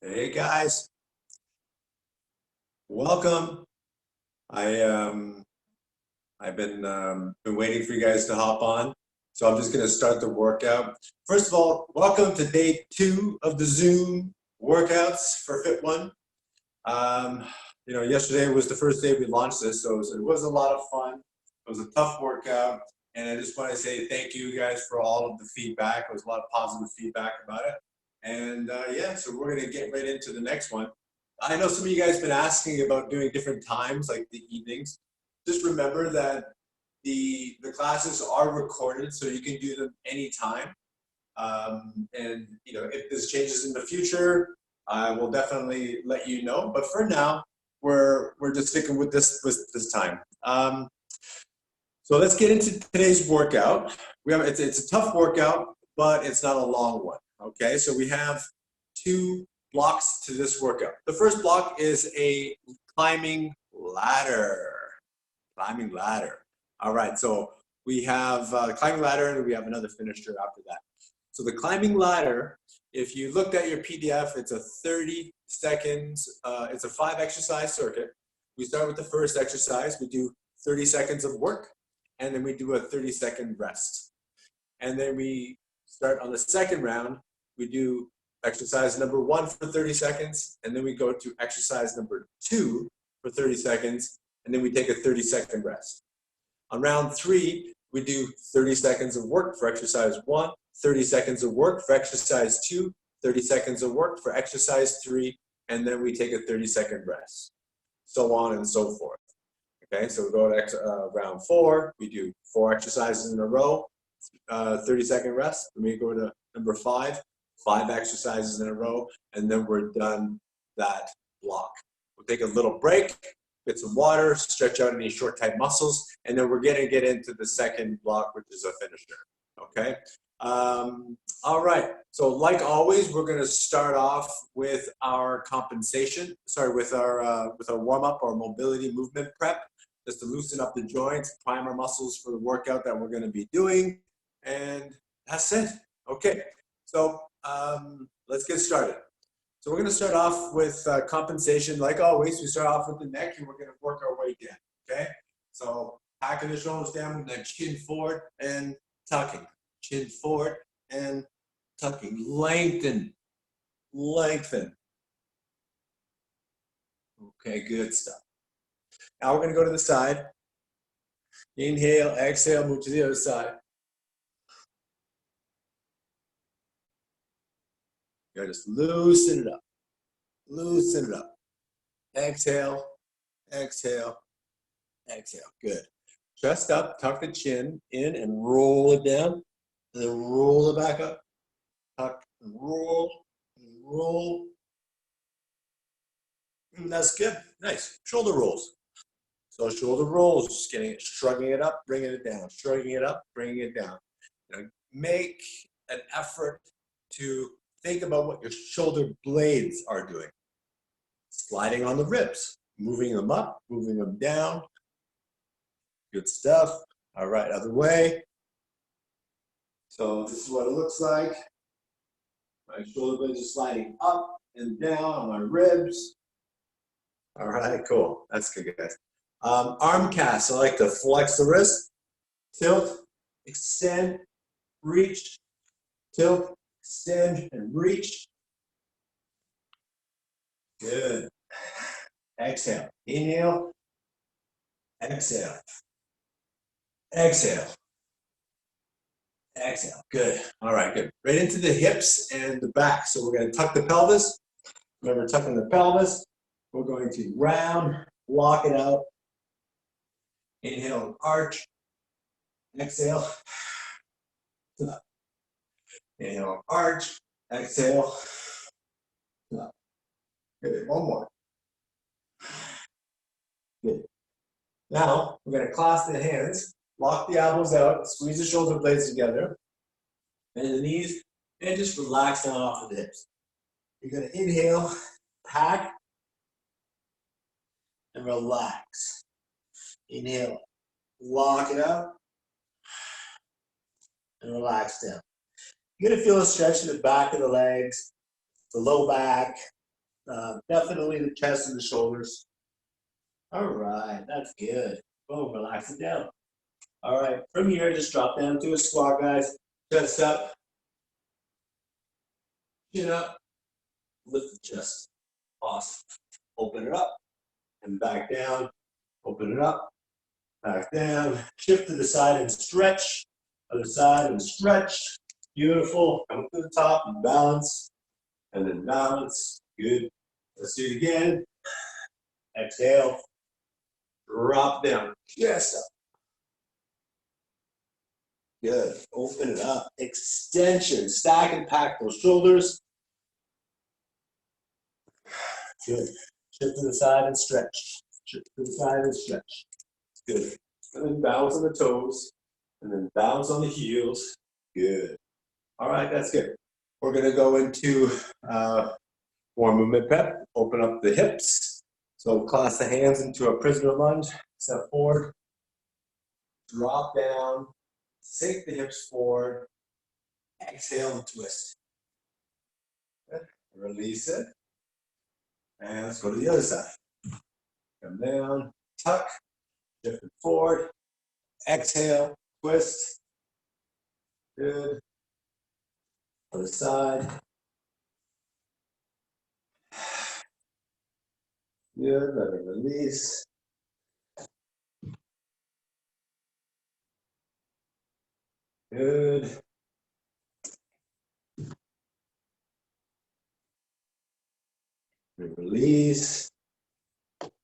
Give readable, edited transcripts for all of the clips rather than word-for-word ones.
Hey guys, welcome. I've been waiting for you guys to hop on, so I'm just gonna start the workout. First of all, welcome to day 2 of the Zoom workouts for Fit1. Yesterday was the first day we launched this, so it was a lot of fun. It was a tough workout, and I just want to say thank you guys for all of the feedback. There was a lot of positive feedback about it, and yeah, so we're gonna get right into the next one. I know some of you guys have been asking about doing different times, like the evenings. Just remember that the classes are recorded, so you can do them anytime. And if this changes in the future, I will definitely let you know. But for now, we're just sticking with this time. So let's get into today's workout. It's a tough workout, but it's not a long one. Okay, so we have 2 blocks to this workout. The first block is a climbing ladder. Climbing ladder. All right, so we have the climbing ladder, and we have another finisher after that. So the climbing ladder, if you looked at your PDF, it's a 30 seconds, it's a 5 exercise circuit. We start with the first exercise, we do 30 seconds of work, and then we do a 30-second rest. And then we start on the second round, we do exercise number 1 for 30 seconds, and then we go to exercise number 2 for 30 seconds, and then we take a 30-second rest. On round 3, we do 30 seconds of work for exercise 1, 30 seconds of work for exercise 2, 30 seconds of work for exercise 3, and then we take a 30-second rest, so on and so forth. Okay, so we go to round 4, we do 4 exercises in a row, 30-second rest, and we go to number 5 exercises in a row, and then we're done that block. We'll take a little break, get some water, stretch out any short tight muscles, and then we're gonna get into the second block, which is a finisher, okay? All right, so like always, we're gonna start off with our with our warm-up, our mobility movement prep, just to loosen up the joints, prime our muscles for the workout that we're gonna be doing, and that's it. Okay, so let's get started. So we're going to start off with compensation. Like always, we start off with the neck, and we're going to work our way down, okay? So packing the shoulders down, then chin forward and tucking. Chin forward and tucking. Lengthen. Lengthen. Okay, good stuff. Now we're going to go to the side. Inhale, exhale, move to the other side. You gotta just loosen it up. Loosen it up. Exhale, exhale, exhale. Good. Chest up, tuck the chin in and roll it down. And then roll it back up. Tuck and roll and roll. And that's good. Nice. Shoulder rolls. So shoulder rolls, just shrugging it up, bringing it down. Shrugging it up, bringing it down. Make an effort to think about what your shoulder blades are doing. Sliding on the ribs, moving them up, moving them down. Good stuff. All right, other way. So this is what it looks like. My shoulder blades are sliding up and down on my ribs. All right, cool. That's good, guys. Arm casts. I like to flex the wrist, tilt, extend, reach, tilt, extend, and reach. Good. Exhale. Inhale. Exhale. Exhale. Exhale. Good. All right, good. Right into the hips and the back. So we're going to tuck the pelvis. Remember, tucking the pelvis. We're going to round, lock it out. Inhale, arch. Exhale. Tuck. Inhale, arch. Exhale. Tuck. Good. One more. Good. Now, we're going to clasp the hands, lock the elbows out, squeeze the shoulder blades together, bend the knees, and just relax down off of the hips. You're going to inhale, pack, and relax. Inhale, lock it out, and relax down. You're going to feel a stretch in the back of the legs, the low back, Definitely the chest and the shoulders. All right, that's good. Boom, relax it down. All right, from here, just drop down to a squat, guys. Chest up, chin up, lift the chest. Awesome. Open it up and back down. Open it up, back down. Shift to the side and stretch. Other side and stretch. Beautiful. Come to the top and balance. And then balance. Good. Let's do it again. Exhale. Drop down. Chest up. Good. Open it up. Extension. Stack and pack those shoulders. Good. Shift to the side and stretch. Shift to the side and stretch. Good. And then bounce on the toes. And then bounce on the heels. Good. All right, that's good. We're going to go into more movement prep. Open up the hips. So clasp the hands into a prisoner lunge. Step forward. Drop down. Sink the hips forward. Exhale and twist. Good. Release it. And let's go to the other side. Come down, tuck, shift it forward. Exhale, twist. Good. Other side. Good, let it release. Good. Release.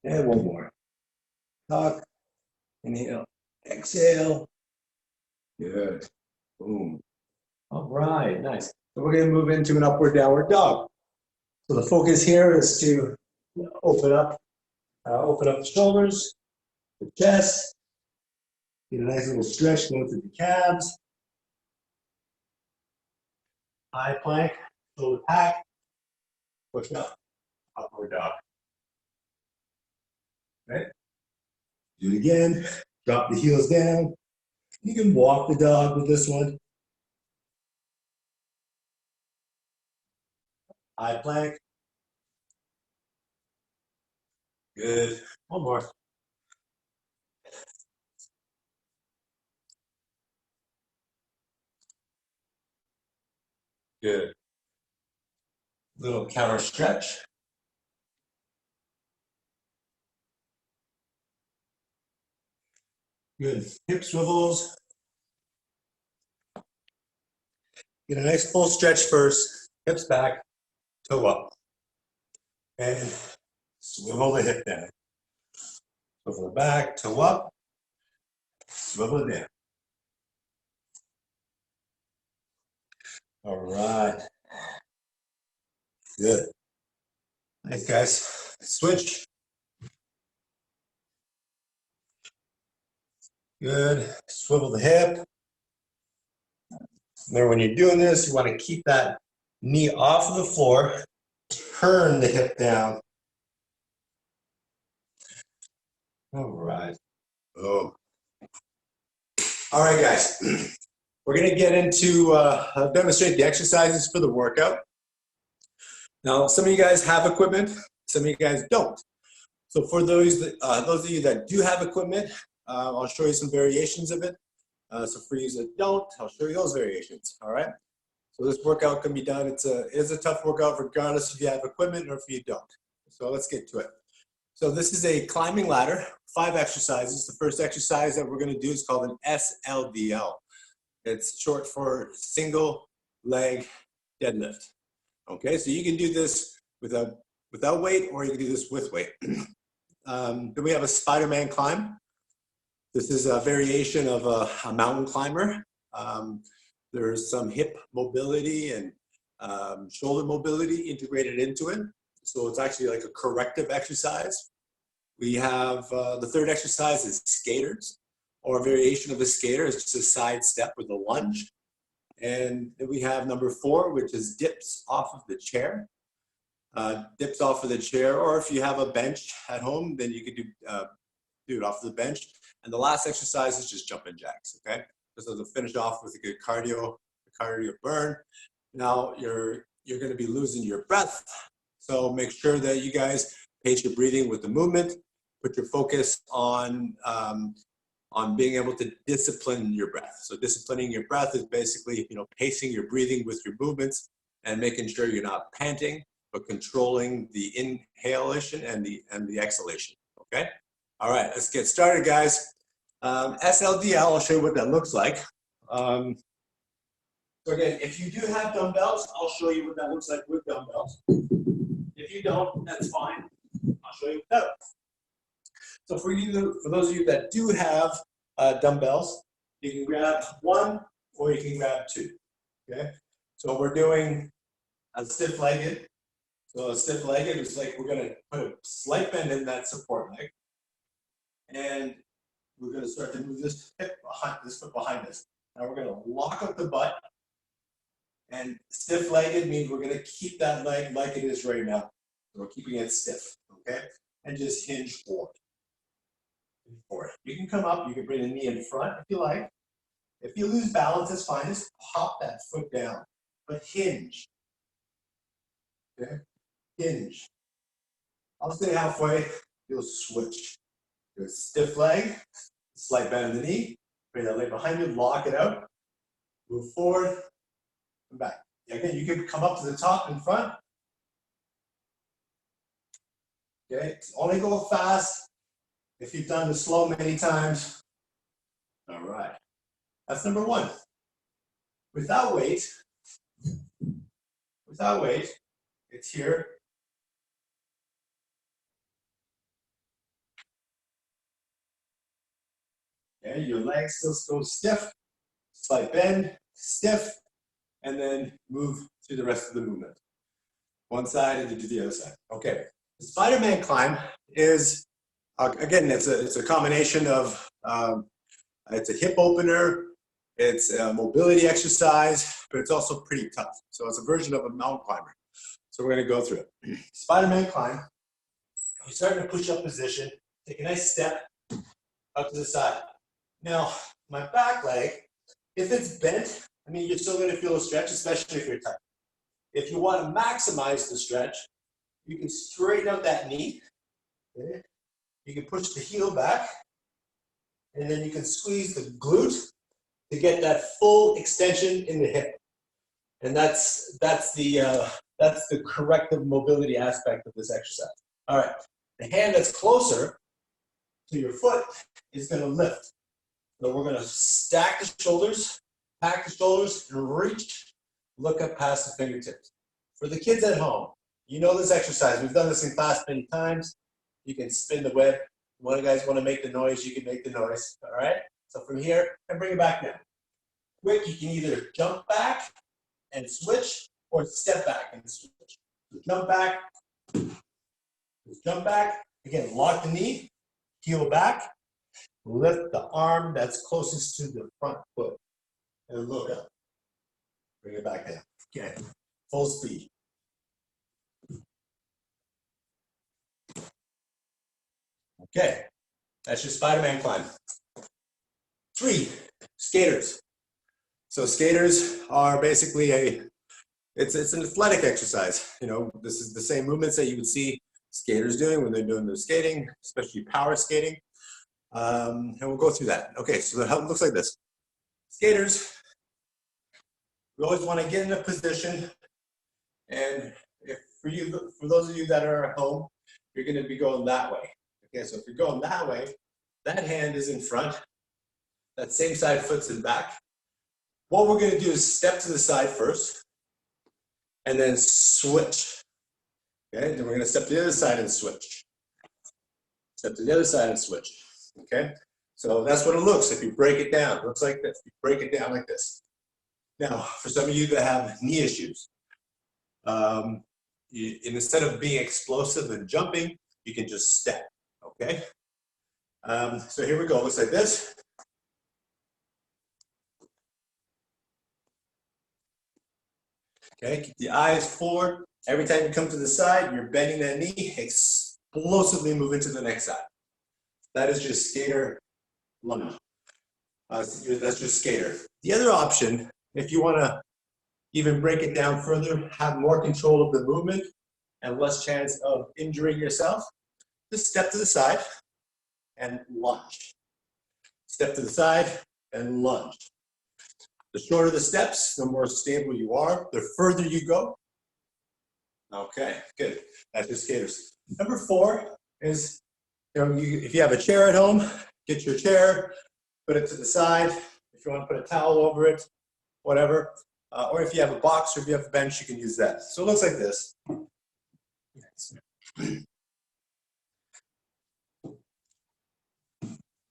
And one more. Tuck, inhale, exhale. Good. Boom. All right, nice. So we're going to move into an upward downward dog. So the focus here is to open up the shoulders, the chest. Get a nice little stretch going through the calves. High plank, shoulder pack, push up, upward dog. Right? Do it again. Drop the heels down. You can walk the dog with this one. High plank. Good. One more. Good. Little counter stretch. Good. Hip swivels. Get a nice full stretch first. Hips back, toe up. And swivel the hip down. Swivel it back, toe up. Swivel it down. All right. Good. Nice, guys. Switch. Good. Swivel the hip. Remember, when you're doing this, you want to keep that knee off of the floor. Turn the hip down. All right. Oh. All right, guys. We're going to get into demonstrate the exercises for the workout. Now, some of you guys have equipment. Some of you guys don't. So for those of you that do have equipment, I'll show you some variations of it. So for you that don't, I'll show you those variations. All right. So this workout can be done. It is a tough workout regardless if you have equipment or if you don't. So let's get to it. So this is a climbing ladder, 5 exercises. The first exercise that we're going to do is called an SLDL. It's short for single leg deadlift. Okay, so you can do this without weight, or you can do this with weight. Then we have a Spider-Man climb. This is a variation of a mountain climber. There's some hip mobility and shoulder mobility integrated into it. So it's actually like a corrective exercise. We have the third exercise is skaters, or a variation of a skater. It's just a side step with a lunge. And then we have number 4, which is dips off of the chair. Dips off of the chair, or if you have a bench at home, then you could do it off the bench. And the last exercise is just jumping jacks, okay? So to finish off with a good cardio burn. Now you're going to be losing your breath. So make sure that you guys pace your breathing with the movement. Put your focus on being able to discipline your breath. So disciplining your breath is basically, pacing your breathing with your movements and making sure you're not panting, but controlling the inhalation and the exhalation. Okay. All right, let's get started, guys. SLDL, I'll show you what that looks like. So again, if you do have dumbbells, I'll show you what that looks like with dumbbells. If you don't, that's fine. I'll show you without. So for those of you that do have dumbbells, you can grab one or you can grab two. Okay. So we're doing a stiff-legged. So a stiff-legged is like we're going to put a slight bend in that support leg, and we're going to start to move this foot behind us. Now we're going to lock up the butt, and stiff-legged means we're going to keep that leg like it is right now. So we're keeping it stiff, okay? And just hinge forward. You can come up, you can bring the knee in front if you like. If you lose balance, it's fine. Just pop that foot down, but hinge. Okay? Hinge. I'll stay halfway, you'll switch. Do a stiff leg, slight bend in the knee, bring that leg behind you, lock it out, move forward, and back. Again, you can come up to the top in front. Okay, only go fast if you've done the slow many times. All right, that's number one. Without weight, it's here. Okay, your legs still go stiff, slight bend, stiff, and then move through the rest of the movement. One side and then do the other side. Okay, the Spider-Man climb is, again, it's a combination of, it's a hip opener, it's a mobility exercise, but it's also pretty tough. So it's a version of a mountain climber. So we're gonna go through it. Spider-Man climb, you start in a push-up position, take a nice step up to the side. Now, my back leg, if it's bent, you're still gonna feel a stretch, especially if you're tight. If you want to maximize the stretch, you can straighten out that knee. Okay? You can push the heel back, and then you can squeeze the glute to get that full extension in the hip. And that's the corrective mobility aspect of this exercise. All right, the hand that's closer to your foot is going to lift. So we're going to stack the shoulders, pack the shoulders, and reach. Look up past the fingertips. For the kids at home, you know this exercise. We've done this in class many times. You can spin the web. One of you guys want to make the noise, you can make the noise. All right? So from here, and bring it back down. Quick, you can either jump back and switch, or step back and switch. So jump back. Again, lock the knee, heel back, lift the arm that's closest to the front foot, and look up. Bring it back down. Okay, full speed. Okay, that's your Spider-Man climb. 3, skaters. So skaters are basically it's an athletic exercise. This is the same movements that you would see skaters doing when they're doing their skating, especially power skating. And we'll go through that. Okay, so it looks like this. Skaters, we always want to get in a position, and for those of you that are at home, you're going to be going that way. Okay, so if you're going that way, that hand is in front, that same side foot's in back. What we're going to do is step to the side first, and then switch. Okay, then we're going to step to the other side and switch. Step to the other side and switch. Okay, so that's what it looks if you break it down. It looks like this. You break it down like this. Now, for some of you that have knee issues, instead of being explosive and jumping, you can just step. Okay, so here we go. It looks like this. Okay, keep the eyes forward. Every time you come to the side, you're bending that knee, explosively moving to the next side. That is just skater lunge. That's just skater. The other option, if you want to even break it down further, have more control of the movement, and less chance of injuring yourself. Just step to the side and lunge. Step to the side and lunge. The shorter the steps, the more stable you are, the further you go. Okay, good. That's your skaters. Number 4 is, if you have a chair at home, get your chair, put it to the side. If you want to put a towel over it, whatever. Or if you have a box or if you have a bench, you can use that. So it looks like this.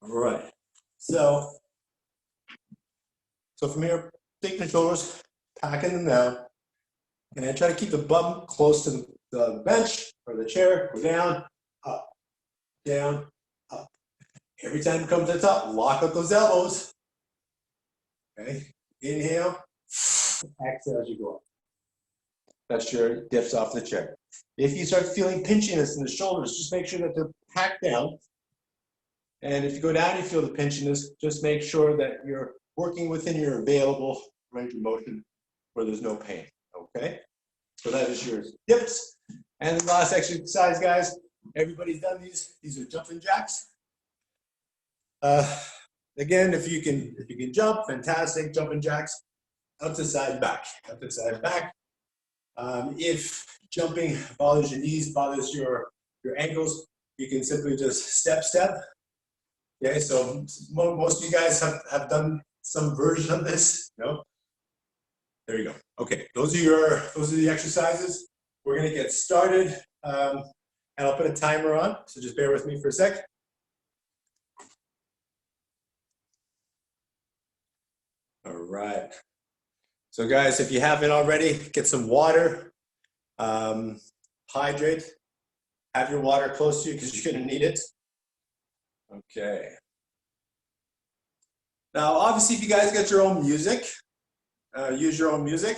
All right. So from here, taking the shoulders, packing them down, and then try to keep the bum close to the bench or the chair. Go down, up, down, up. Every time you come to the top, lock up those elbows. Okay. Inhale, exhale as you go up. That's your dips off the chair. If you start feeling pinchiness in the shoulders, just make sure that they're packed down. And if you go down, you feel the pinchiness, just make sure that you're working within your available range of motion where there's no pain, okay? So that is your dips. And the last exercise, guys, everybody's done these. These are jumping jacks. Again, if you can jump, fantastic, jumping jacks, out to side, back, out to side, back. If jumping bothers your knees, bothers your ankles, you can simply just step, step. Okay, so most of you guys have done some version of this, no? There you go. Okay, those are the exercises. We're gonna get started, and I'll put a timer on, so just bear with me for a sec. All right. So guys, if you haven't already, get some water, hydrate, have your water close to you because you're gonna need it. Okay. Now, obviously, if you guys get your own music, use your own music.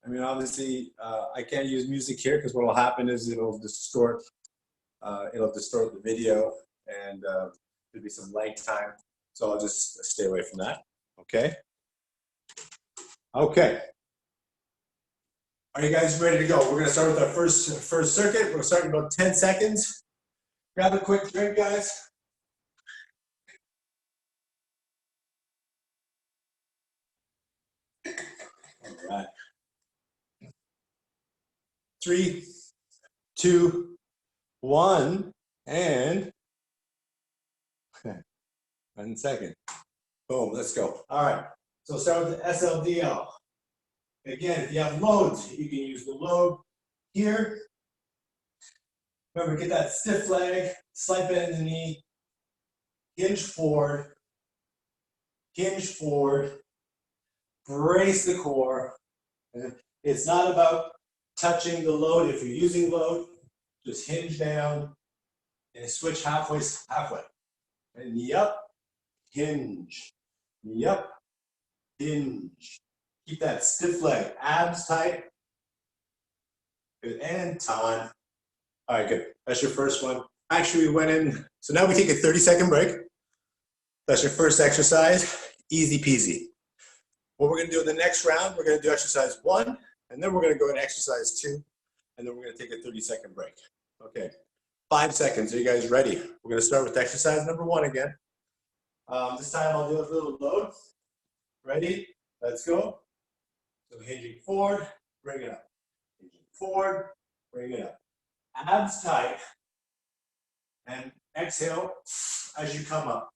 I mean, obviously, I can't use music here because what will happen is it'll distort the video and there'll be some lag time. So I'll just stay away from that. Okay. Okay. Are you guys ready to go? We're gonna start with our first circuit. We're gonna start in about 10 seconds. Grab a quick drink, guys. All right. 3, 2, 1, and 1 second. Boom, let's go. All right, so start with the SLDL. Again, if you have loads, you can use the load here. Remember, get that stiff leg, slight bend in the knee, hinge forward, brace the core. It's not about touching the load. If you're using load, just hinge down and switch halfway. And knee up, hinge, knee up, hinge. Keep that stiff leg, abs tight. Good, and time. All right, good. That's your first one. Actually, we went in, so now we take a 30-second break. That's your first exercise, easy peasy. What we're gonna do in the next round, we're gonna do exercise 1, and then we're gonna go into exercise 2, and then we're gonna take a 30-second break. Okay, 5 seconds, are you guys ready? We're gonna start with exercise number 1 again. This time I'll do a little load. Ready? Let's go. So hinging forward, bring it up. Hinging forward, bring it up. Abs tight. And exhale as you come up.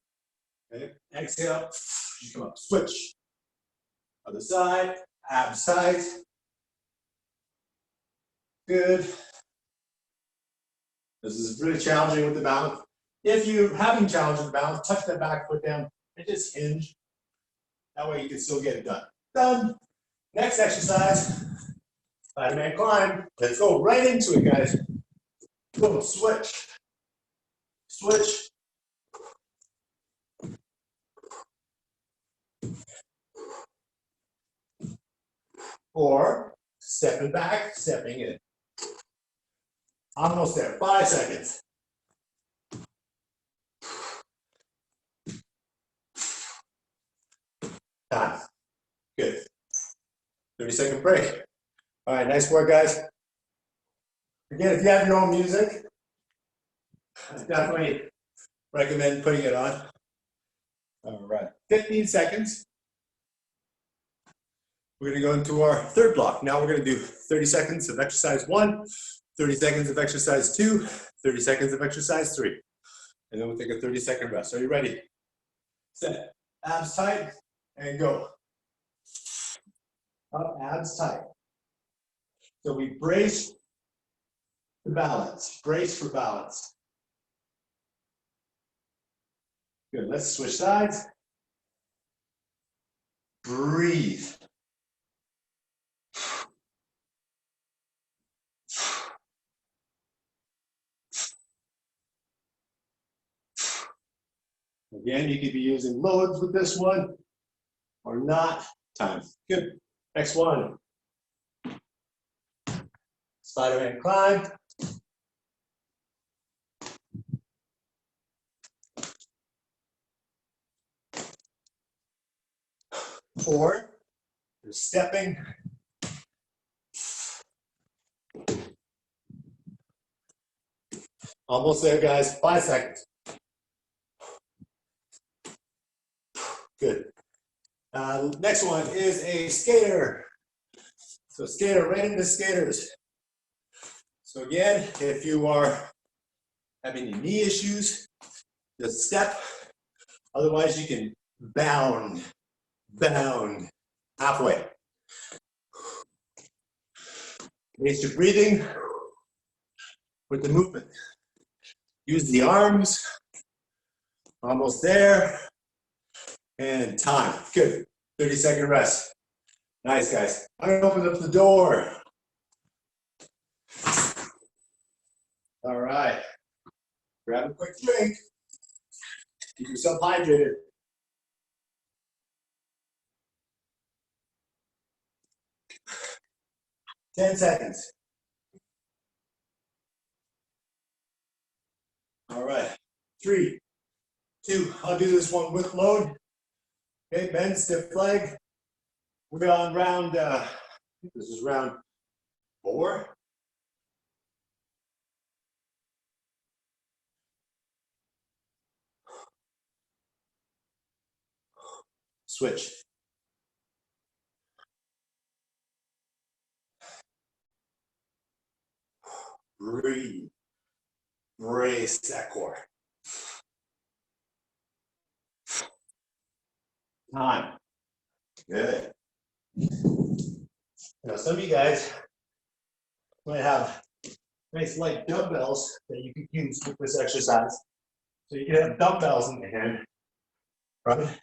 Okay? Exhale as you come up. Switch. Other side, abs tight. Good. This is really challenging with the balance. If you're having challenge with the balance, touch that back foot down and just hinge. That way you can still get it done. Done. Next exercise, Spider-Man climb. Let's go right into it, guys. Boom, switch. Switch. Or stepping back, stepping in. Almost there, 5 seconds. Time. Good. 30-second break. All right, nice work, guys. Again, if you have your own music, I definitely recommend putting it on. All right, 15 seconds. We're gonna go into our third block. Now we're gonna do 30 seconds of exercise 1, 30 seconds of exercise 2, 30 seconds of exercise 3. And then we'll take a 30-second rest. Are you ready? Set, abs tight, and go. Up, abs tight. So we brace for balance, brace for balance. Good, let's switch sides. Breathe. Again, you could be using loads with this one or not. Time. Good. Next one. Spider-Man climb. Or you're stepping. Almost there, guys. 5 seconds. Good. Next one is a skater. So skater, right into skaters. So again, if you are having any knee issues, just step. Otherwise, you can bound, bound, halfway. Pace your breathing with the movement. Use the arms. Almost there. And time. Good. 30-second rest. Nice, guys. I'm going to open up the door. All right. Grab a quick drink. Keep yourself hydrated. Ten seconds. All right. 3, 2. I'll do this one with load. Okay, bend, stiff leg. We're on round, this is round 4. Switch. Breathe. Brace that core. Time. Good. Now, some of you guys might have nice light dumbbells that you could use with this exercise. So you can have dumbbells in the hand, right?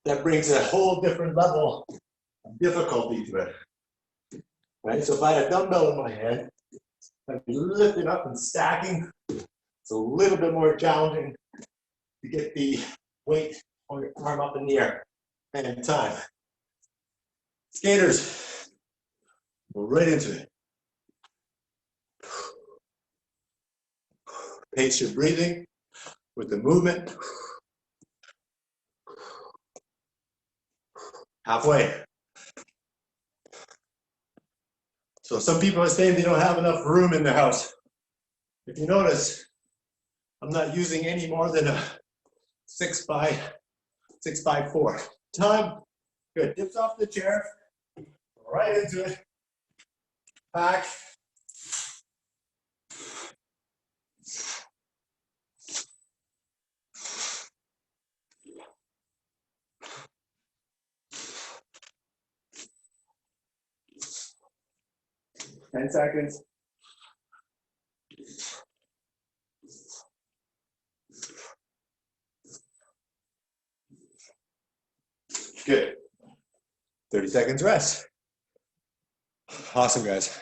That brings a whole different level of difficulty to it, right? So if I had a dumbbell in my hand, I'd be lifting up and stacking. It's a little bit more challenging to get the weight on your arm up in the air. And time. Skaters, go right into it. Pace your breathing with the movement. Halfway. So some people are saying they don't have enough room in their house. If you notice, I'm not using any more than a 6 by 4. Time. Good. Dips off the chair. Right into it. Back. Ten seconds. Good. 30 seconds rest. Awesome, guys.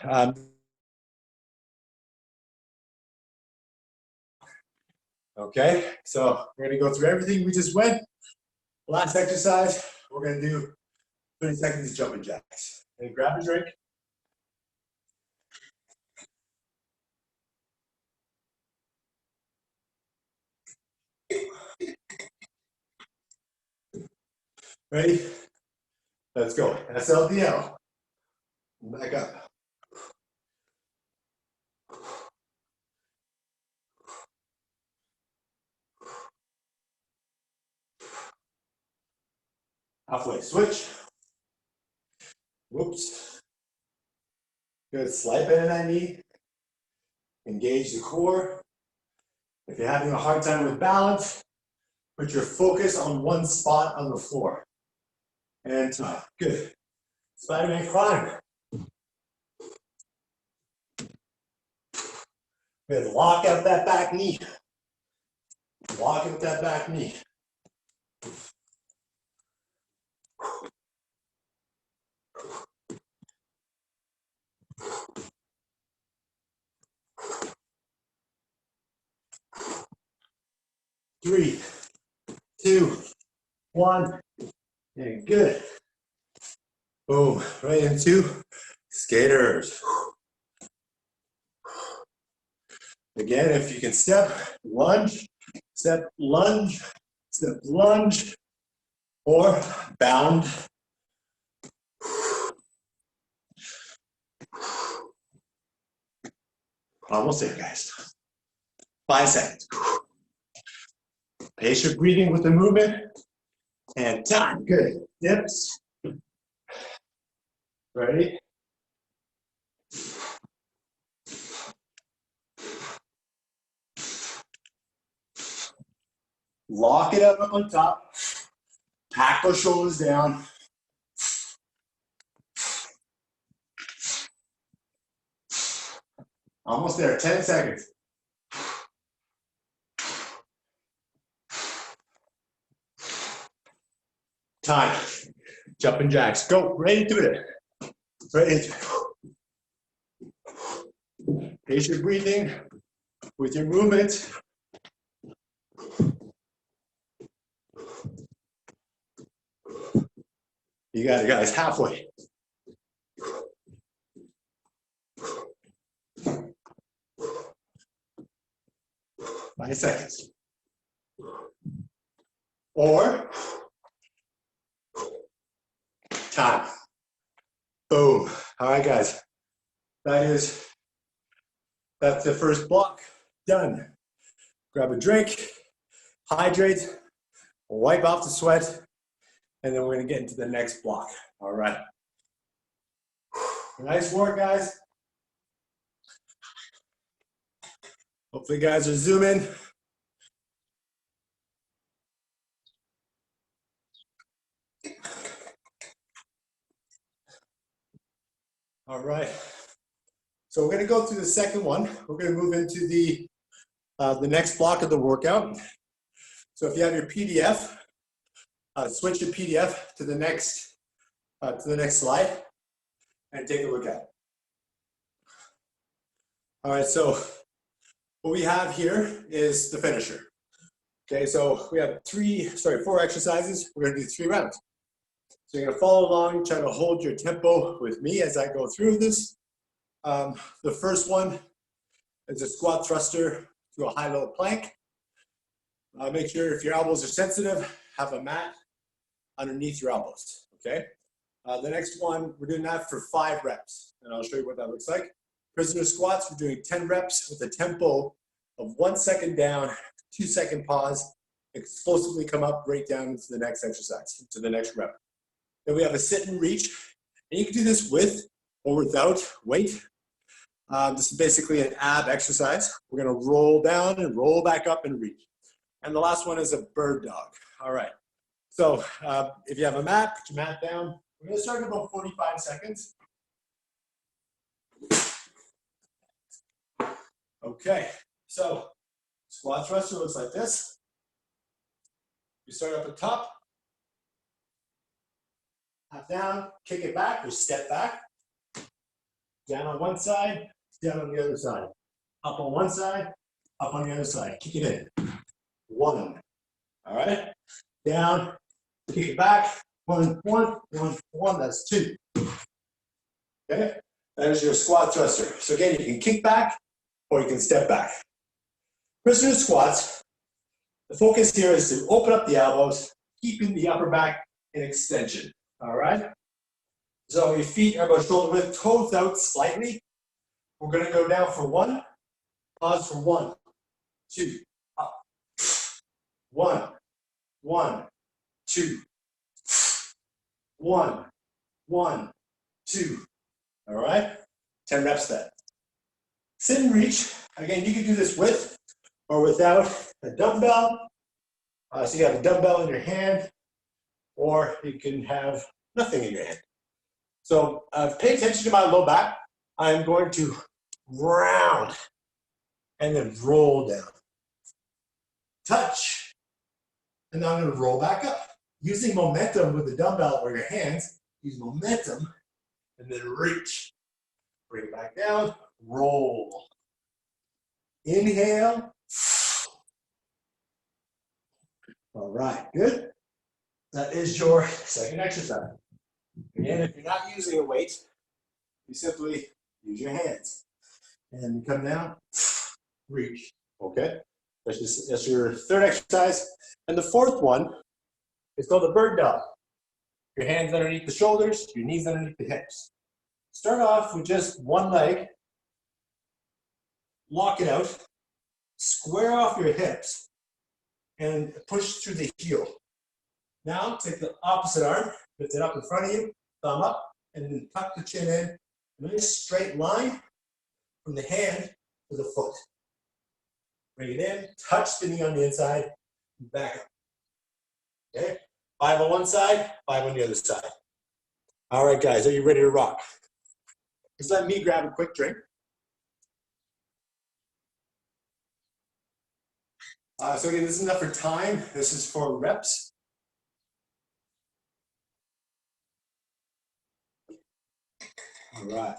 Okay, so we're gonna go through everything we just went. Last exercise, we're gonna do 30 seconds of jumping jacks. And grab a drink. Ready? Let's go. SLDL. Back up. Halfway, switch. Whoops. Good, slight bend in that knee. Engage the core. If you're having a hard time with balance, put your focus on one spot on the floor. And good. Spider-Man climb. Good, lock out that back knee. Lock out that back knee. Three, two, one, and good. Boom, right into skaters. Again, if you can step, lunge, step, lunge, or bound. Almost there, guys. 5 seconds. Pace your breathing with the movement. And time. Good. Dips. Ready? Lock it up on top. Pack those shoulders down. Almost there. 10 seconds. Time. Jumping jacks. Go. Right into it. Right into it. Pace your breathing with your movement. You got it, guys. Halfway. Five seconds. Or time. Boom. All right, guys. That's the first block done. Grab a drink, hydrate, wipe off the sweat, and then we're gonna get into the next block. All right. Nice work, guys. Hopefully you guys are zooming. All right. So we're gonna go through the second one. We're gonna move into the next block of the workout. So if you have your PDF, switch your PDF to the next slide and take a look at it. All right, so what we have here is the finisher. Okay, so we have 4 exercises. We're gonna do 3 rounds. So you're gonna follow along, try to hold your tempo with me as I go through this. The first one is a squat thruster to a high-low plank. Make sure if your elbows are sensitive, have a mat underneath your elbows, okay? The next one, we're doing that for 5 reps, and I'll show you what that looks like. Prisoner squats, we're doing 10 reps with a tempo of 1 second down, 2 second pause, explosively come up, break down into the next exercise, to the next rep. Then we have a sit and reach, and you can do this with or without weight. This is basically an ab exercise. We're gonna roll down and roll back up and reach. And the last one is a bird dog. All right. So if you have a mat, put your mat down. We're gonna start in about 45 seconds. Okay, so squat thruster looks like this. You start up at top, half down, kick it back or step back. Down on one side, down on the other side. Up on one side, up on the other side. Kick it in. 1. All right? Down, kick it back. 1, 1, 1, 1. That's 2. Okay? That is your squat thruster. So again, you can kick back or you can step back. Prisoner squats, the focus here is to open up the elbows, keeping the upper back in extension. All right? So your feet are about shoulder width, toes out slightly. We're going to go down for 1. Pause for 1, 2, up. 1, 1, 2, 1, 1, 2. All right? 10 reps that. Sit and reach. Again, you can do this with or without a dumbbell. So you have a dumbbell in your hand, or you can have nothing in your hand. So pay attention to my low back. I'm going to round and then roll down. Touch, and then I'm going to roll back up. Using momentum with the dumbbell or your hands, use momentum, and then reach. Bring it back down, roll. Inhale. All right, good. That is your second exercise. Again, if you're not using a weight, you simply use your hands. And you come down, reach, okay? That's your third exercise. And the fourth one is called the bird dog. Your hands underneath the shoulders, your knees underneath the hips. Start off with just one leg, lock it out, square off your hips, and push through the heel. Now, take the opposite arm, lift it up in front of you, thumb up, and then tuck the chin in. A nice straight line from the hand to the foot. Bring it in, touch the knee on the inside, and back up. Okay? 5 on one side, 5 on the other side. All right, guys, are you ready to rock? Just let me grab a quick drink. So again, this is enough for time. This is for reps. All right.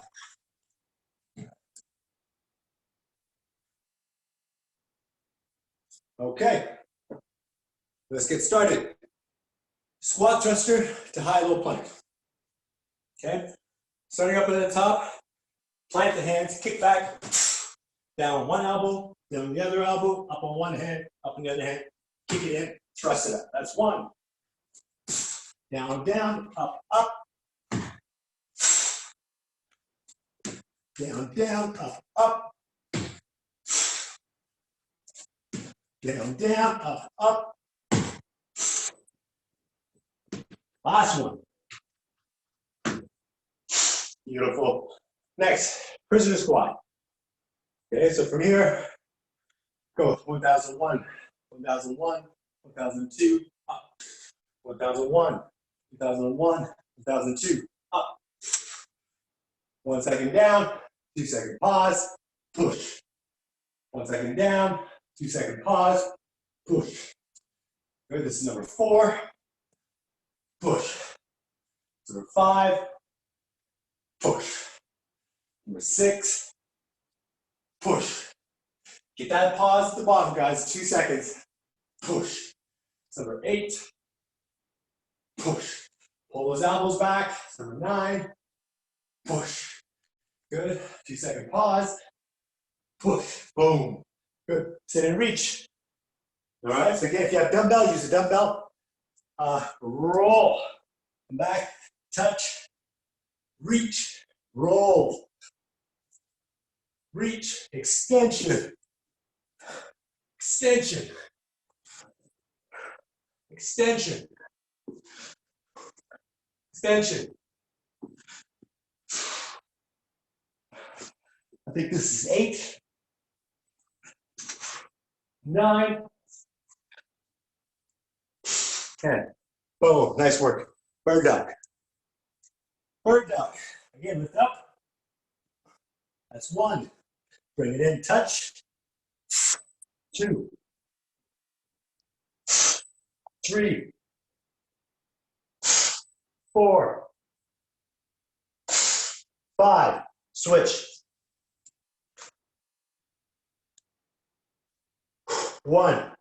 Okay. Let's get started. Squat thruster to high-low plank. Okay? Starting up at the top, plant the hands, kick back, down one elbow, down the other elbow, up on one hand, up on the other hand, kick it in, thrust it up. That's one. Down, down, up, up. Down, down, up, up. Down, down, up, up. Last one. Beautiful. Next, prisoner squat. Okay, so from here, go 1001, 1001, 1002, up. 1001, 2001, 2002, up. 1 second down, 2 second pause, push. 1 second down, 2 second pause, push. Good, this is number 4, push. Number 5, push. Number 6, push. Get that pause at the bottom, guys, 2 seconds, push. Number 8, push. Pull those elbows back. Number 9, push. Good. 2 second pause. Push. Boom. Good. Sit and reach. All right. So again, if you have dumbbell, use a dumbbell. Roll. Come back. Touch. Reach. Roll. Reach. Extension. Extension. Extension. Extension. I think this is 8, 9, 10. Boom, nice work. Bird dog. Bird dog. Again, lift up. That's 1. Bring it in, touch. 2, 3, 4, 5. Switch. 1,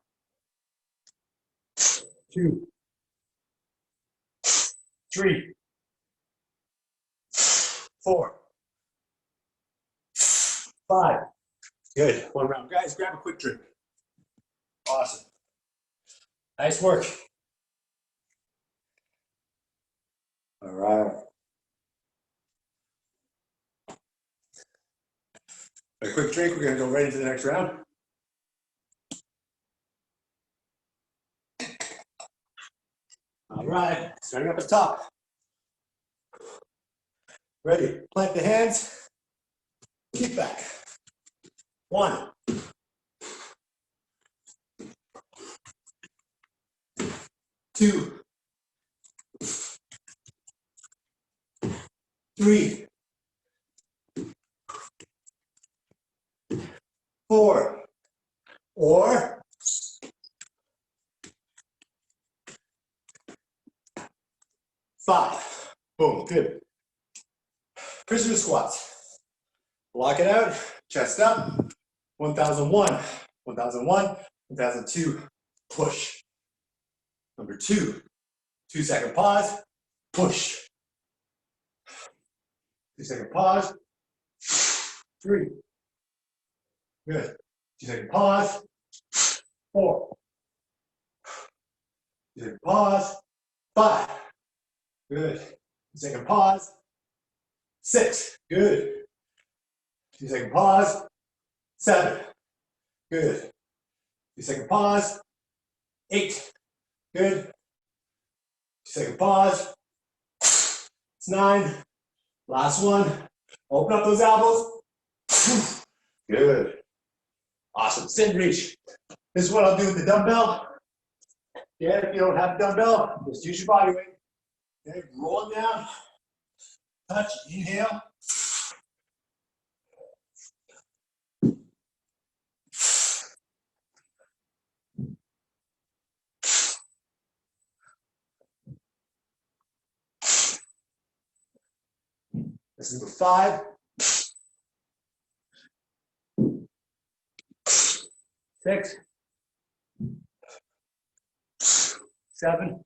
2, 3, 4, 5. Good. 1 round. Guys, grab a quick drink. Awesome. Nice work. All right. A quick drink. We're going to go right into the next round. All right. Starting up at the top. Ready? Plant the hands. Keep back. 1, 2, 3, 4, or 5. Boom, good. Prisoner squats. Block it out, chest up. 1001, 1001, 1002, push. Number 2, 2-second pause, push. 2-second pause, 3. Good. 2-second pause, 4. 2-second pause, 5. Good. 2-second pause, 6. Good. 2-second pause, 7. Good. 2-second pause, 8. Good. 2-second pause, it's 9. Last one. Open up those elbows. Good. Awesome. Sit and reach. This is what I'll do with the dumbbell. Yeah, if you don't have a dumbbell, just use your body weight. Okay, roll it down. Touch, inhale. That's number 5. 6. 7.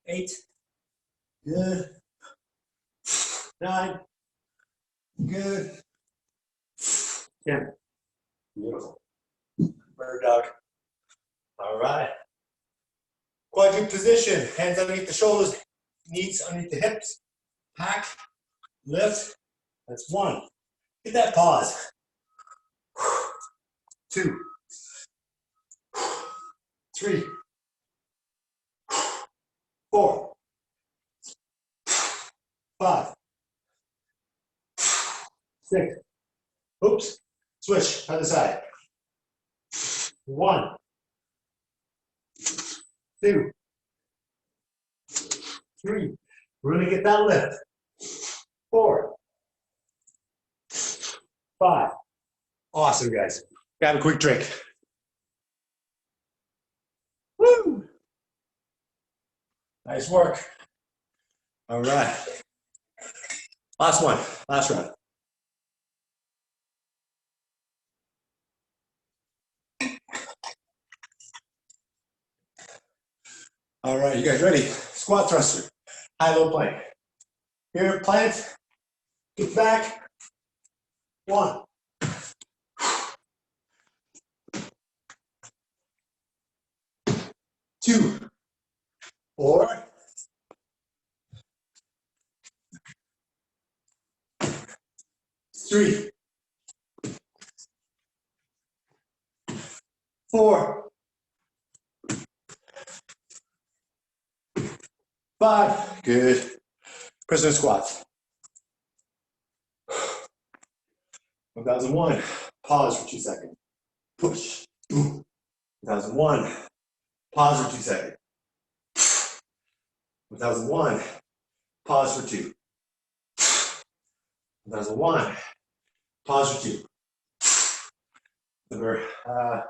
8. Good. 9. Good. 10. Beautiful. Bird dog. All right. Quadruped position. Hands underneath the shoulders. Knees underneath the hips. Hack. Lift. That's 1. Get that pause. 2. 3. 4. 5. 6. Oops. Switch. Other side. 1. 2. 3. Really get that lift. 4. 5. Awesome, guys. Grab a quick drink. Woo! Nice work. All right. Last one. Last round. All right, you guys ready? Squat thruster. High-low plank. Here, plant. Get back. 1. 2. 4. 3. 4. 5. Good. Prisoner squats. 1001. Pause for 2 seconds. Push. Boom. 1001. Pause for 2 seconds. 1001. Pause for 2. 1001. Pause for 2. Number, I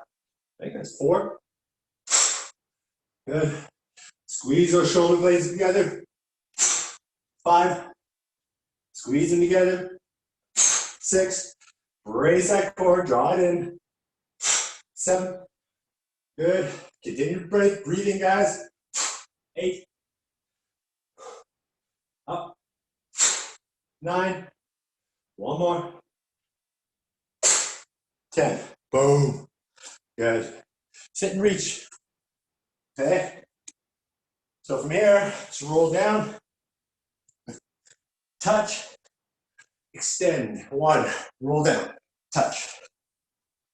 think that's 4. Good. Squeeze those shoulder blades together. 5. Squeeze them together. 6. Raise that core, draw it in. 7. Good. Continue breathing, guys. 8. Up. 9. One more. 10. Boom. Good. Sit and reach. Okay. So from here, just roll down. Touch. Extend. 1. Roll down. Touch.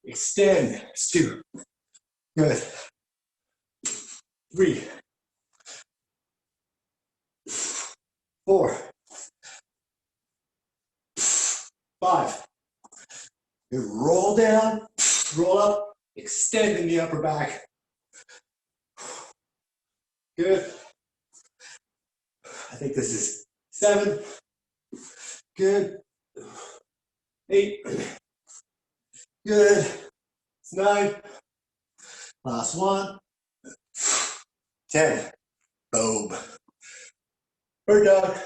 Extend. It's 2. Good. 3. 4, 5. You roll down, roll up, extend in the upper back. Good. I think this is 7. Good. 8. Good. It's 9. Last one. 10. Boom. Bird dog.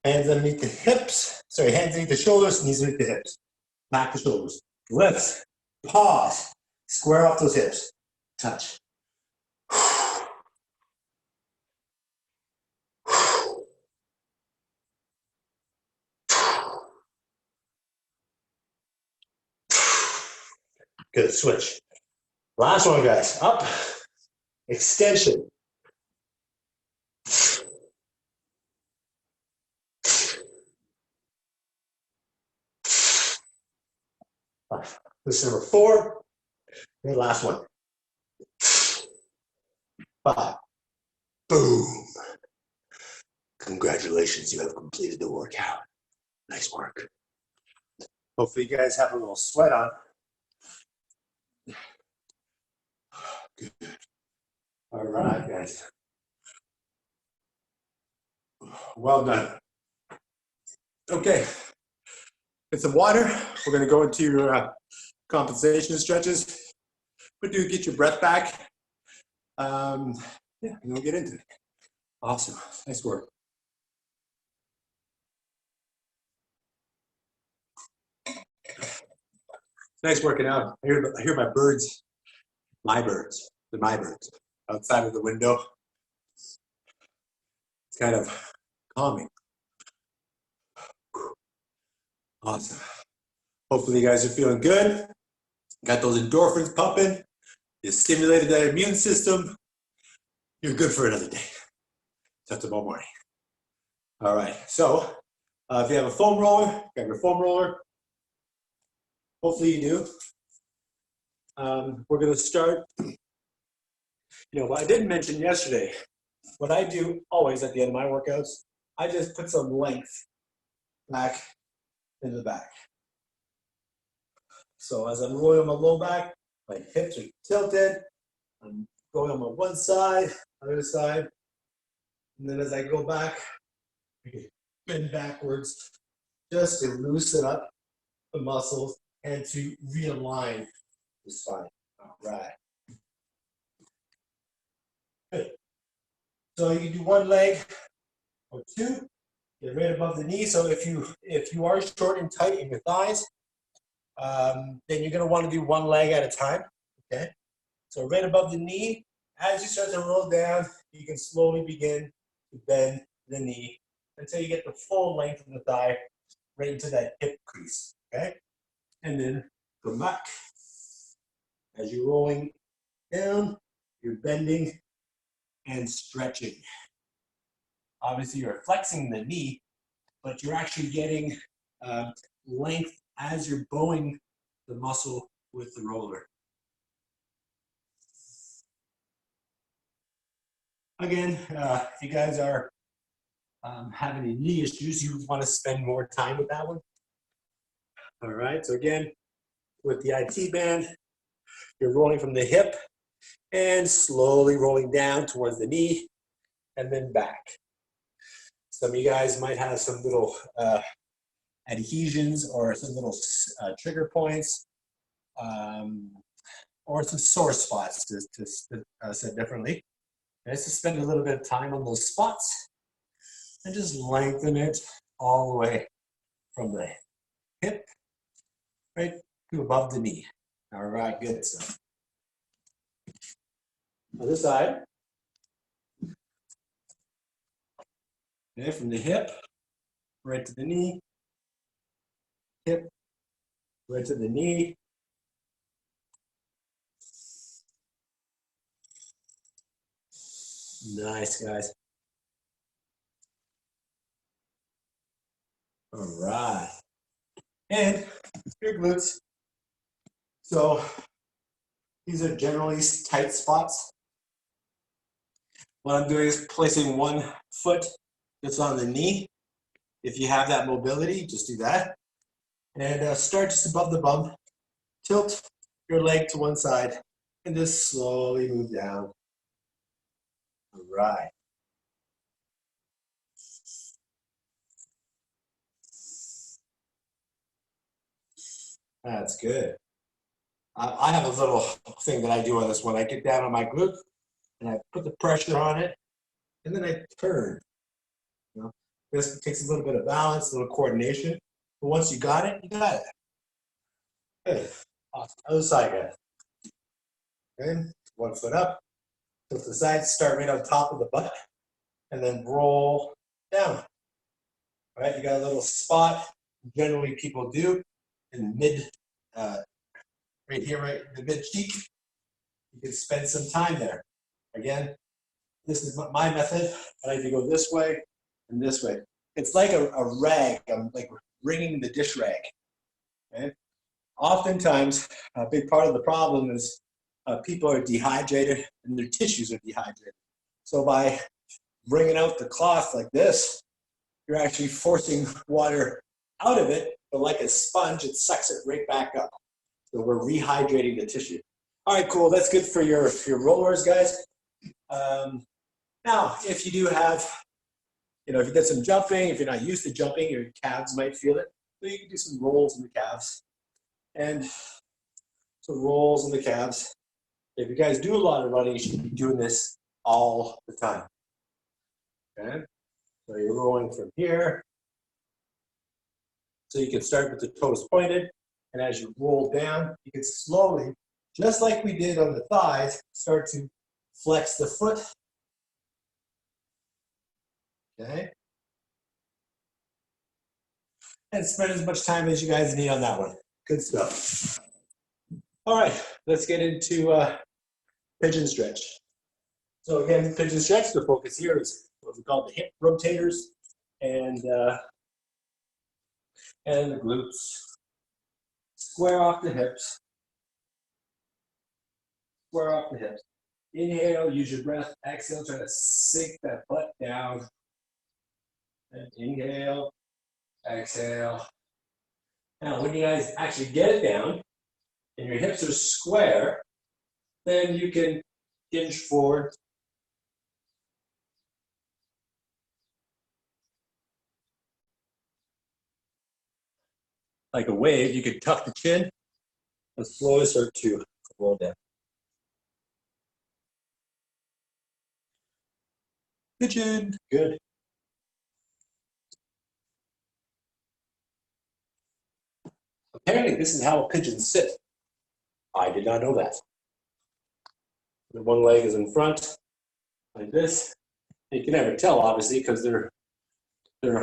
Hands underneath the hips. Sorry, hands underneath the shoulders, knees underneath the hips. Back the shoulders. Lift. Pause. Square off those hips. Touch. Good. Switch. Last one, guys. Up. Extension. This is number 4. And last one. 5. Boom. Congratulations, you have completed the workout. Nice work. Hopefully you guys have a little sweat on. Good. All right, guys. Well done. Okay. Get some water. We're going to go into your compensation stretches. But do get your breath back. Yeah, and we'll get into it. Awesome. Nice work. Nice working out. I hear my birds. My birds. They're my birds. Outside of the window. It's kind of calming. Awesome. Hopefully you guys are feeling good. Got those endorphins pumping. You stimulated that immune system. You're good for another day. Till tomorrow morning. All right. So if you have a foam roller, grab your foam roller. Hopefully you do. We're going to start. You know, what I didn't mention yesterday, what I do always at the end of my workouts, I just put some length back in the back. So as I'm rolling on my low back, my hips are tilted. I'm going on my one side, other side. And then as I go back, I can bend backwards just to loosen up the muscles and to realign the spine. All right. Good. So you can do one leg or 2. Get right above the knee. So if you are short and tight in your thighs, then you're going to want to do one leg at a time. Okay. So right above the knee, as you start to roll down, you can slowly begin to bend the knee until you get the full length of the thigh right into that hip crease. Okay. And then come back. As you're rolling down, you're bending and stretching. Obviously, you're flexing the knee, but you're actually getting length as you're bowing the muscle with the roller. Again, if you guys are having any knee issues, you want to spend more time with that one. All right, so again, with the IT band, you're rolling from the hip and slowly rolling down towards the knee and then back. Some of you guys might have some little adhesions or some little trigger points or some sore spots, to said differently. Okay, so spend a little bit of time on those spots and just lengthen it all the way from the hip right to above the knee. All right, good stuff. Other side. Okay, from the hip right to the knee, hip right to the knee. Nice, guys. All right. And your glutes. So these are generally tight spots. What I'm doing is placing one foot that's on the knee. If you have that mobility, just do that. And start just above the bum. Tilt your leg to one side and just slowly move down. All right. That's good. I have a little thing that I do on this one. I get down on my glute and I put the pressure on it and then I turn. You know, this takes a little bit of balance, a little coordination. But once you got it, you got it. Good. Awesome. Other side, guys. Okay. 1 foot up. Tilt to the side. Start right on top of the butt, and then roll down. All right. You got a little spot. Generally, people do in mid, right here, right in the mid cheek. You can spend some time there. Again, this is my method. I like to go this way and this way. It's like a rag. I'm like wringing the dish rag. Okay? Oftentimes, a big part of the problem is people are dehydrated and their tissues are dehydrated. So by bringing out the cloth like this, you're actually forcing water out of it, but like a sponge, it sucks it right back up. So we're rehydrating the tissue. All right, cool. That's good for your rollers, guys. Now, if you do have, if you did some jumping, if you're not used to jumping, your calves might feel it. So you can do some rolls in the calves and some rolls in the calves. If you guys do a lot of running, you should be doing this all the time. Okay? So you're rolling from here. So you can start with the toes pointed, and as you roll down, you can slowly, just like we did on the thighs, start to flex the foot. Okay? And spend as much time as you guys need on that one. Good stuff. All right, let's get into pigeon stretch. So again, pigeon stretch, the focus here is what we call the hip rotators and the glutes. Square off the hips. Square off the hips. Inhale, use your breath. Exhale, try to sink that butt down. And inhale, exhale. Now, when you guys actually get it down and your hips are square, then you can hinge forward. Like a wave, you could tuck the chin and slowly start to roll down. Pigeon, good. Apparently, this is how pigeons sit. I did not know that. The one leg is in front, like this. You can never tell, obviously, because they're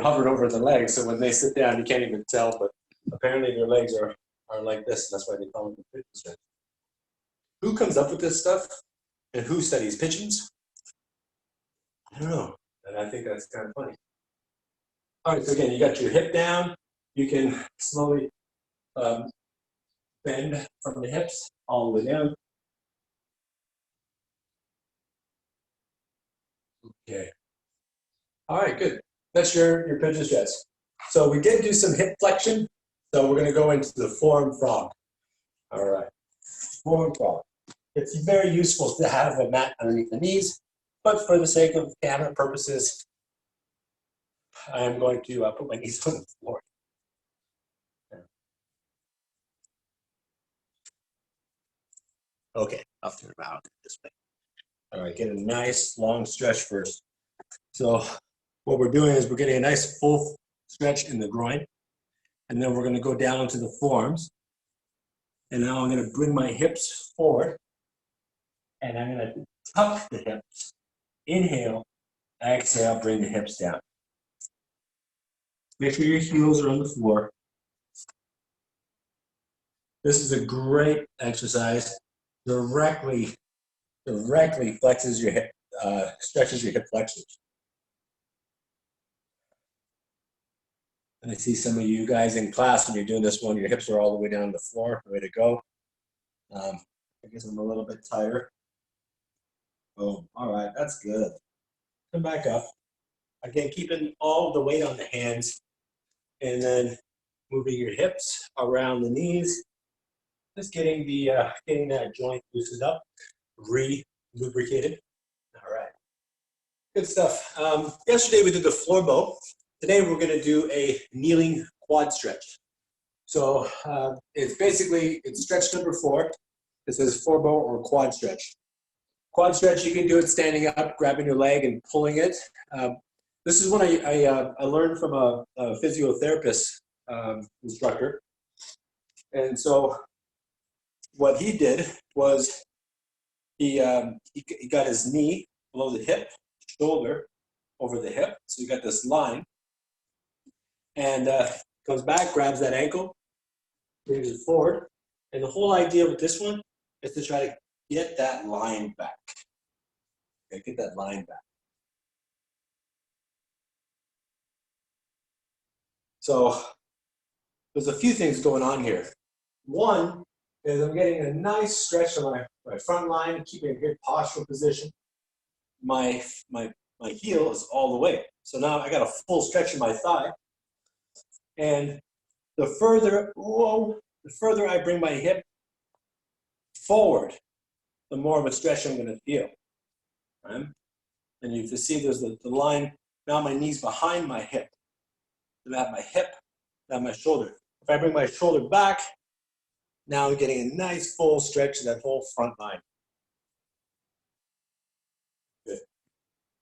hovered over the legs, so when they sit down, you can't even tell, but apparently their legs are like this, and that's why they call them the pigeon stretch. Who comes up with this stuff, and who studies pigeons? I don't know, and I think that's kind of funny. All right, so again, you got your hip down. You can slowly bend from the hips all the way down. Okay. All right, good. That's your pigeon stretch. So we did do some hip flexion. So we're going to go into the forearm frog. All right. Forearm frog. It's very useful to have a mat underneath the knees, but for the sake of camera purposes, I'm going to put my knees on the floor. Okay, I'll turn around this way. All right, get a nice long stretch first. So what we're doing is we're getting a nice full stretch in the groin, and then we're going to go down to the forearms. And now I'm going to bring my hips forward, and I'm going to tuck the hips. Inhale, exhale, bring the hips down. Make sure your heels are on the floor. This is a great exercise. Directly flexes your hip, stretches your hip flexors. And I see some of you guys in class when you're doing this one, your hips are all the way down to the floor. Way to go. I guess I'm a little bit tired. Oh, all right, that's good. Come back up. Again, keeping all the weight on the hands and then moving your hips around the knees. Just getting getting that joint loosened up, re-lubricated. All right, good stuff. Yesterday we did the floor bow. Today we're gonna do a kneeling quad stretch. So it's stretch number 4. This is floor bow or quad stretch. Quad stretch, you can do it standing up, grabbing your leg and pulling it. This is one I learned from a physiotherapist instructor. And so what he did was he got his knee below the hip, shoulder over the hip. So you got this line. And goes back, grabs that ankle, brings it forward. And the whole idea with this one is to try to get that line back. Okay, get that line back. So there's a few things going on here. One is I'm getting a nice stretch on my front line, keeping a good postural position. My heel is all the way. So now I got a full stretch in my thigh. And the further I bring my hip forward, the more of a stretch I'm going to feel. Right? And you can see there's the line. Now my knee's behind my hip. I have my hip, I have my shoulder. If I bring my shoulder back, now I'm getting a nice full stretch of that whole front line. Good.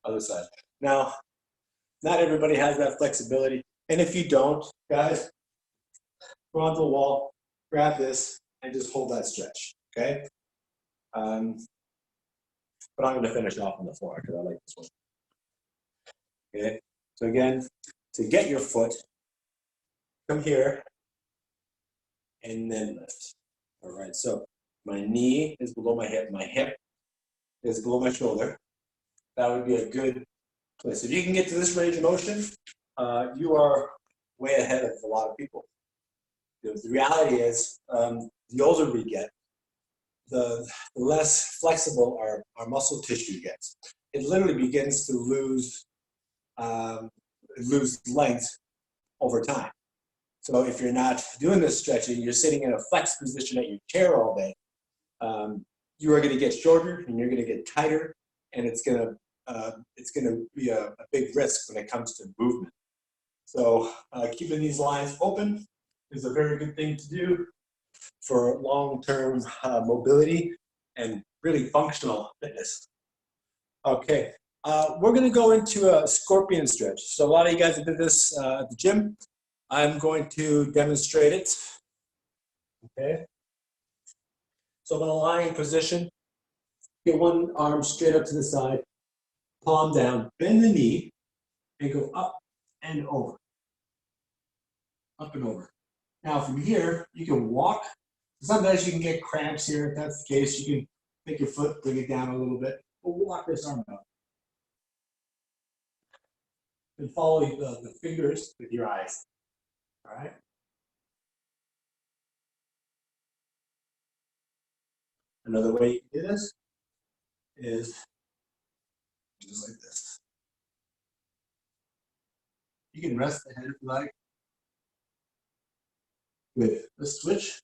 Other side. Now, not everybody has that flexibility. And if you don't, guys, go onto the wall, grab this, and just hold that stretch, okay? But I'm going to finish off on the floor because I like this one. Okay, so again, to get your foot, come here, and then lift. All right, so my knee is below my hip is below my shoulder. That would be a good place. If you can get to this range of motion, you are way ahead of a lot of people. The reality is, the older we get, the less flexible our muscle tissue gets. It literally begins to lose length over time. So if you're not doing this stretching, you're sitting in a flex position at your chair all day, you are going to get shorter and you're going to get tighter, and it's going to be a big risk when it comes to movement. So keeping these lines open is a very good thing to do for long-term mobility and really functional fitness. Okay, we're going to go into a scorpion stretch. So a lot of you guys have did this at the gym. I'm going to demonstrate it. Okay. So I'm in a lying position. Get one arm straight up to the side, palm down, bend the knee, and go up and over. Up and over. Now from here, you can walk. Sometimes you can get cramps here. If that's the case, you can take your foot, bring it down a little bit. But walk this arm out. And follow the fingers with your eyes. All right. Another way you can do this is just like this. You can rest the head if you like. Good. Let's switch.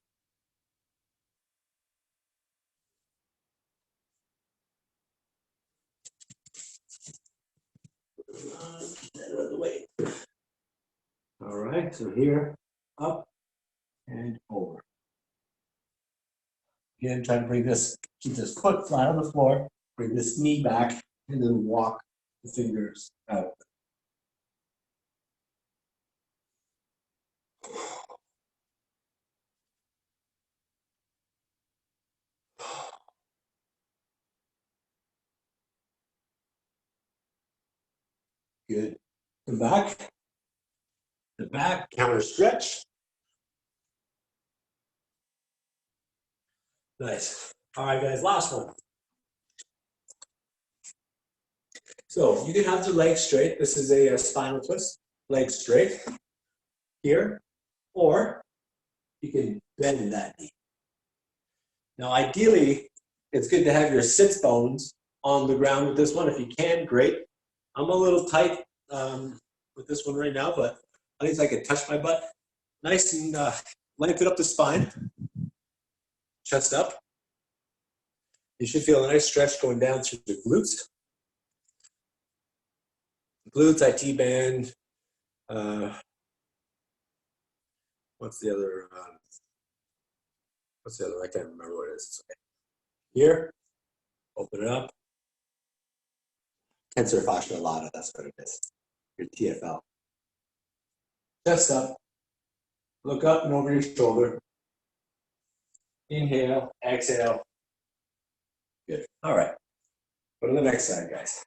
Get out of the way. All right. So here, up and over. Again, try to bring this, keep this foot flat on the floor, bring this knee back, and then walk the fingers out. Good. The back, counter stretch. Nice. All right, guys, last one. So you can have the legs straight. This is a spinal twist. Legs straight here, or you can bend that knee. Now, ideally, it's good to have your sits bones on the ground with this one. If you can, great. I'm a little tight with this one right now, but at least I can touch my butt. Nice and lengthen up the spine. Chest up. You should feel a nice stretch going down through the glutes. Glutes, IT band. What's the other? I can't remember what it is. Okay. Here, open it up. Tensor fascia lata, that's what it is. Your TFL. Chest up. Look up and over your shoulder. Inhale, exhale. Good. All right. Go to the next side, guys.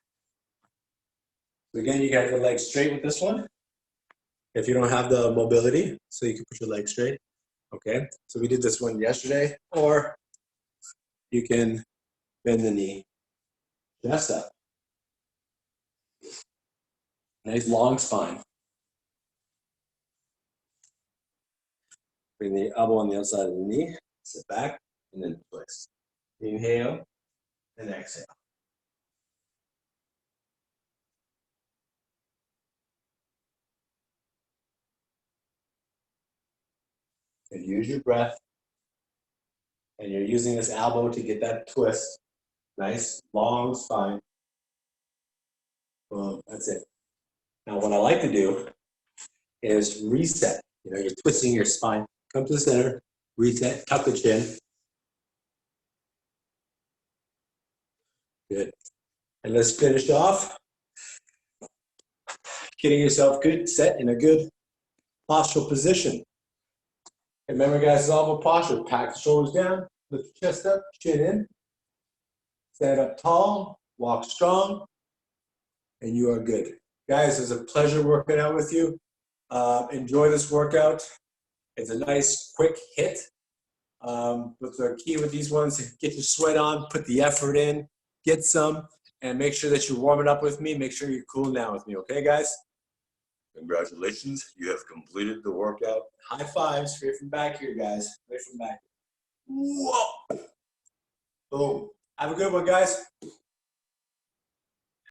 So again, you got your legs straight with this one. If you don't have the mobility, so you can put your legs straight. Okay. So we did this one yesterday, or you can bend the knee. Chest up. Nice long spine. Bring the elbow on the outside of the knee. Sit back and then twist. Inhale and exhale. And use your breath. And you're using this elbow to get that twist. Nice, long spine. Boom, that's it. Now what I like to do is reset. You know, you're twisting your spine. Come to the center, reset, tuck the chin. Good. And let's finish off. Getting yourself good, set in a good postural position. Remember, guys, it's all about posture. Pack the shoulders down, lift the chest up, chin in. Stand up tall, walk strong, and you are good. Guys, it's a pleasure working out with you. Enjoy this workout. It's a nice, quick hit. But the key with these ones, get your sweat on, put the effort in, get some, and make sure that you're warming up with me. Make sure you're cooling down with me, okay, guys? Congratulations, you have completed the workout. High fives, straight from back here, guys. Straight from back. Whoa! Boom. Have a good one, guys.